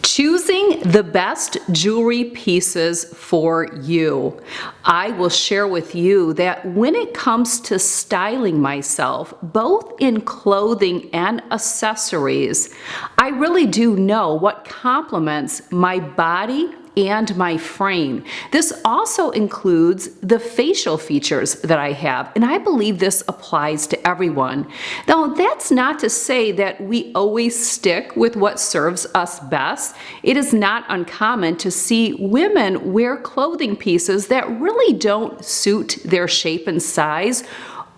Choosing the best jewelry pieces for you. I will share with you that when it comes to styling myself, both in clothing and accessories, I really do know what complements my body and my frame. This also includes the facial features that I have, and I believe this applies to everyone. Now, that's not to say that we always stick with what serves us best. It is not uncommon to see women wear clothing pieces that really don't suit their shape and size,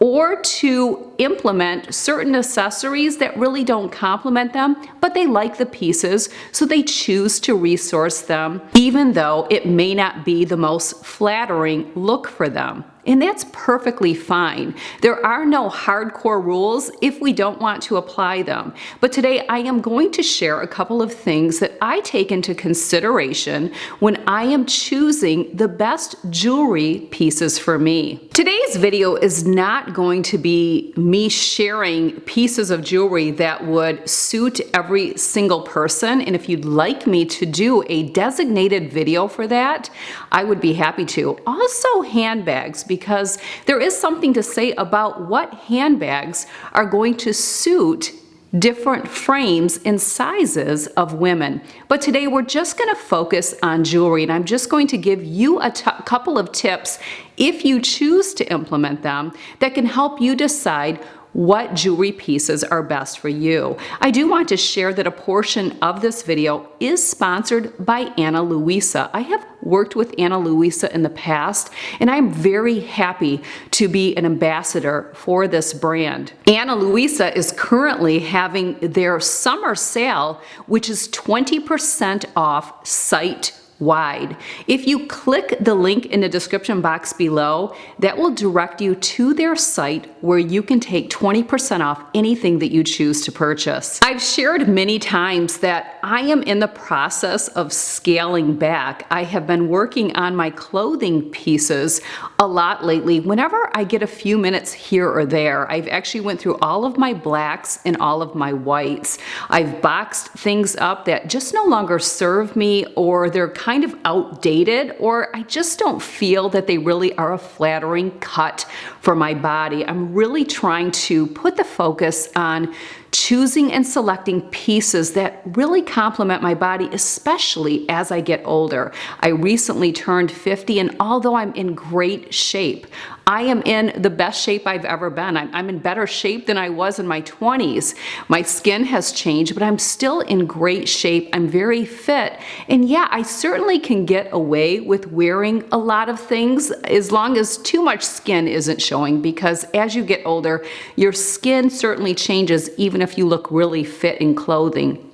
or to implement certain accessories that really don't complement them, but they like the pieces, so they choose to resource them, even though it may not be the most flattering look for them. And that's perfectly fine. There are no hardcore rules if we don't want to apply them. But today I am going to share a couple of things that I take into consideration when I am choosing the best jewelry pieces for me. Today's video is not going to be me sharing pieces of jewelry that would suit every single person. And if you'd like me to do a designated video for that, I would be happy to. Also handbags, because there is something to say about what handbags are going to suit different frames and sizes of women. But today we're just going to focus on jewelry, and I'm just going to give you a couple of tips, if you choose to implement them, that can help you decide what jewelry pieces are best for you. I do want to share that a portion of this video is sponsored by Ana Luisa. I have worked with Ana Luisa in the past, and I'm very happy to be an ambassador for this brand. Ana Luisa is currently having their summer sale, which is 20% off site wide. If you click the link in the description box below, that will direct you to their site where you can take 20% off anything that you choose to purchase. I've shared many times that I am in the process of scaling back. I have been working on my clothing pieces a lot lately. Whenever I get a few minutes here or there, I've actually went through all of my blacks and all of my whites. I've boxed things up that just no longer serve me, or they're kind of outdated, or I just don't feel that they really are a flattering cut for my body. I'm really trying to put the focus on choosing and selecting pieces that really complement my body, especially as I get older. I recently turned 50, and although I'm in great shape, I am in the best shape I've ever been. I'm in better shape than I was in my 20s. My skin has changed, but I'm still in great shape. I'm very fit. And yeah, I certainly can get away with wearing a lot of things as long as too much skin isn't showing, because as you get older, your skin certainly changes even if you look really fit in clothing.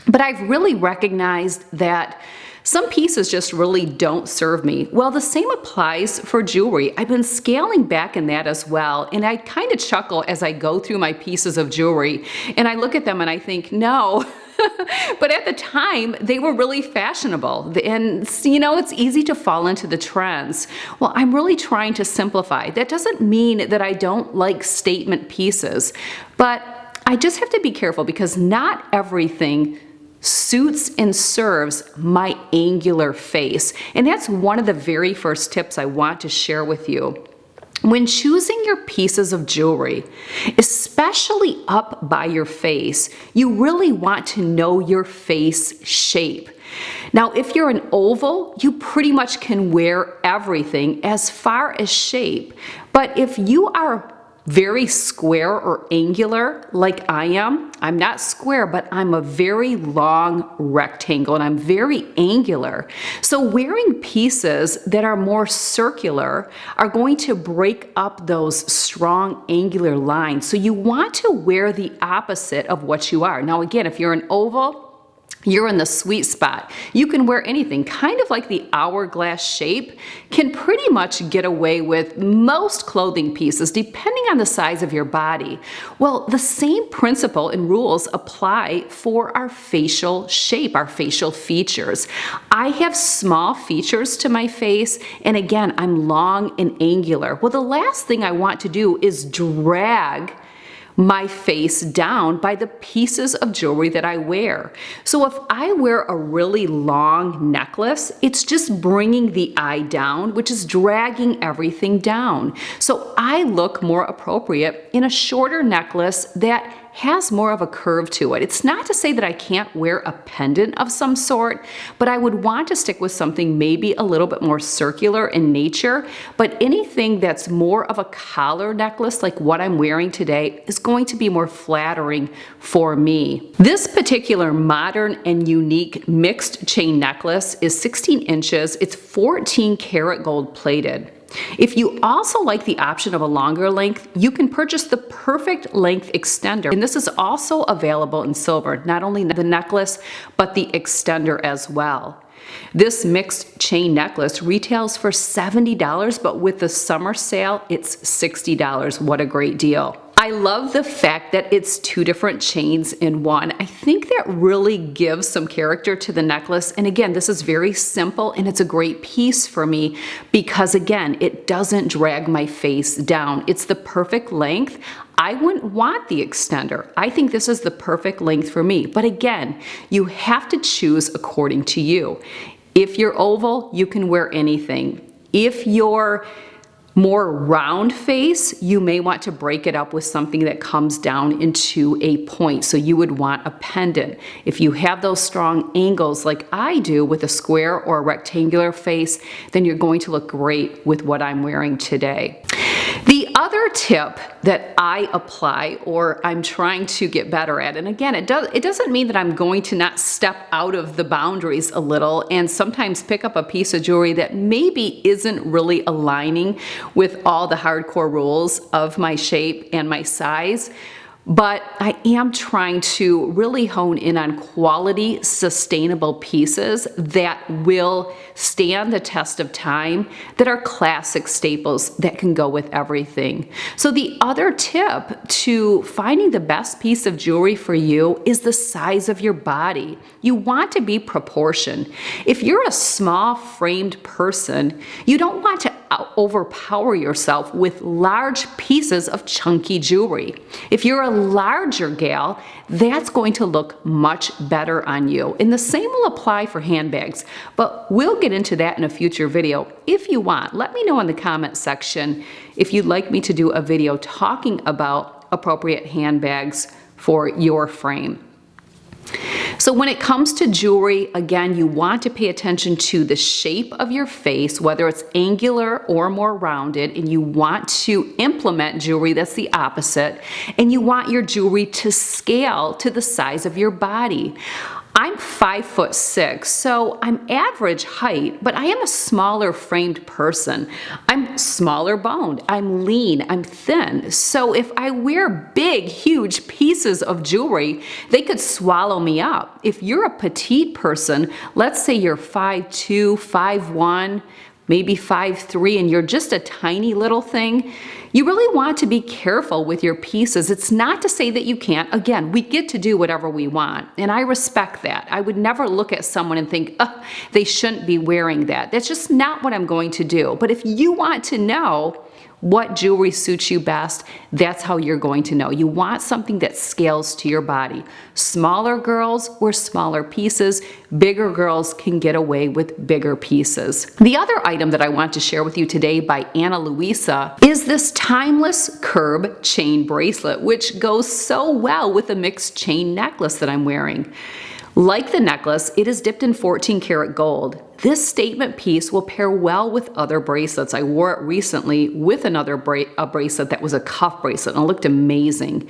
But I've really recognized that some pieces just really don't serve me. Well, the same applies for jewelry. I've been scaling back in that as well, and I kind of chuckle as I go through my pieces of jewelry, and I look at them and I think, no. But at the time, they were really fashionable, and you know, it's easy to fall into the trends. Well, I'm really trying to simplify. That doesn't mean that I don't like statement pieces, but I just have to be careful, because not everything suits and serves my angular face. And that's one of the very first tips I want to share with you. When choosing your pieces of jewelry, especially up by your face, you really want to know your face shape. Now, if you're an oval, you pretty much can wear everything as far as shape. But if you are very square or angular like I am, I'm not square, but I'm a very long rectangle, and I'm very angular. So wearing pieces that are more circular are going to break up those strong angular lines. So you want to wear the opposite of what you are. Now again, if you're an oval, you're in the sweet spot. You can wear anything, kind of like the hourglass shape, can pretty much get away with most clothing pieces depending on the size of your body. Well, the same principle and rules apply for our facial shape, our facial features. I have small features to my face, and again, I'm long and angular. Well, the last thing I want to do is drag my face down by the pieces of jewelry that I wear. So if I wear a really long necklace, it's just bringing the eye down, which is dragging everything down. So I look more appropriate in a shorter necklace that has more of a curve to it. It's not to say that I can't wear a pendant of some sort, but I would want to stick with something maybe a little bit more circular in nature. But anything that's more of a collar necklace like what I'm wearing today is going to be more flattering for me. This particular modern and unique mixed chain necklace is 16 inches. It's 14 karat gold plated. If you also like the option of a longer length, you can purchase the perfect length extender. And this is also available in silver, not only the necklace, but the extender as well. This mixed chain necklace retails for $70, but with the summer sale, it's $60. What a great deal. I love the fact that it's two different chains in one. I think that really gives some character to the necklace. And again, this is very simple and it's a great piece for me because again, it doesn't drag my face down. It's the perfect length. I wouldn't want the extender. I think this is the perfect length for me. But again, you have to choose according to you. If you're oval, you can wear anything. If you're more round face, you may want to break it up with something that comes down into a point. So you would want a pendant. If you have those strong angles like I do with a square or a rectangular face, then you're going to look great with what I'm wearing today. The other tip that I apply or I'm trying to get better at, and again, it doesn't mean that I'm going to not step out of the boundaries a little and sometimes pick up a piece of jewelry that maybe isn't really aligning with all the hardcore rules of my shape and my size. But I am trying to really hone in on quality, sustainable pieces that will stand the test of time, that are classic staples that can go with everything. So the other tip to finding the best piece of jewelry for you is the size of your body. You want to be proportioned. If you're a small framed person, you don't want to overpower yourself with large pieces of chunky jewelry. If you're a larger gal, that's going to look much better on you. And the same will apply for handbags, but we'll get into that in a future video if you want. Let me know in the comment section if you'd like me to do a video talking about appropriate handbags for your frame. So when it comes to jewelry, again, you want to pay attention to the shape of your face, whether it's angular or more rounded, and you want to implement jewelry that's the opposite, and you want your jewelry to scale to the size of your body. I'm 5'6", so I'm average height, but I am a smaller framed person. I'm smaller boned, I'm lean, I'm thin. So if I wear big, huge pieces of jewelry, they could swallow me up. If you're a petite person, let's say you're 5'2", 5'1", maybe 5'3", and you're just a tiny little thing, you really want to be careful with your pieces. It's not to say that you can't. Again, we get to do whatever we want, and I respect that. I would never look at someone and think, oh, they shouldn't be wearing that. That's just not what I'm going to do. But if you want to know what jewelry suits you best, that's how you're going to know. You want something that scales to your body. Smaller girls wear smaller pieces. Bigger girls can get away with bigger pieces. The other item that I want to share with you today by Ana Luisa is this timeless curb chain bracelet, which goes so well with the mixed chain necklace that I'm wearing. Like the necklace, it is dipped in 14 karat gold. This statement piece will pair well with other bracelets. I wore it recently with another bracelet that was a cuff bracelet and it looked amazing.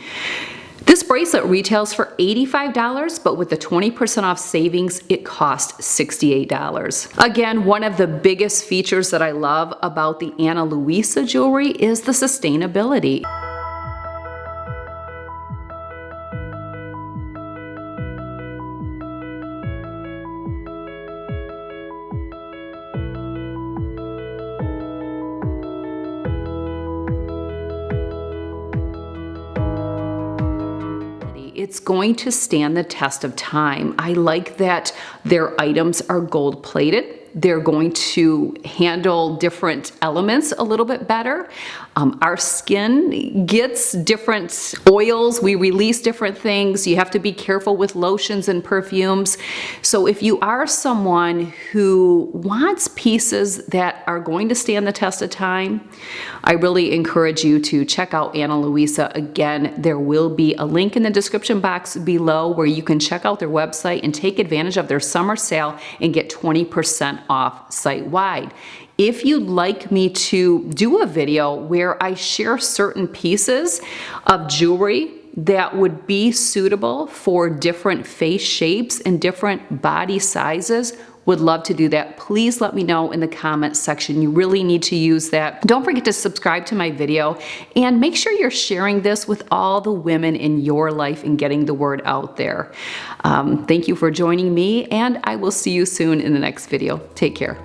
This bracelet retails for $85, but with the 20% off savings, it costs $68. Again, one of the biggest features that I love about the Ana Luisa jewelry is the sustainability. It's going to stand the test of time. I like that their items are gold plated. They're going to handle different elements a little bit better. Our skin gets different oils. We release different things. You have to be careful with lotions and perfumes. So if you are someone who wants pieces that are going to stand the test of time, I really encourage you to check out Ana Luisa. Again, there will be a link in the description box below where you can check out their website and take advantage of their summer sale and get 20% off site-wide. If you'd like me to do a video where I share certain pieces of jewelry that would be suitable for different face shapes and different body sizes, would love to do that. Please let me know in the comments section. You really need to use that. Don't forget to subscribe to my video and make sure you're sharing this with all the women in your life and getting the word out there. Thank you for joining me, and I will see you soon in the next video. Take care.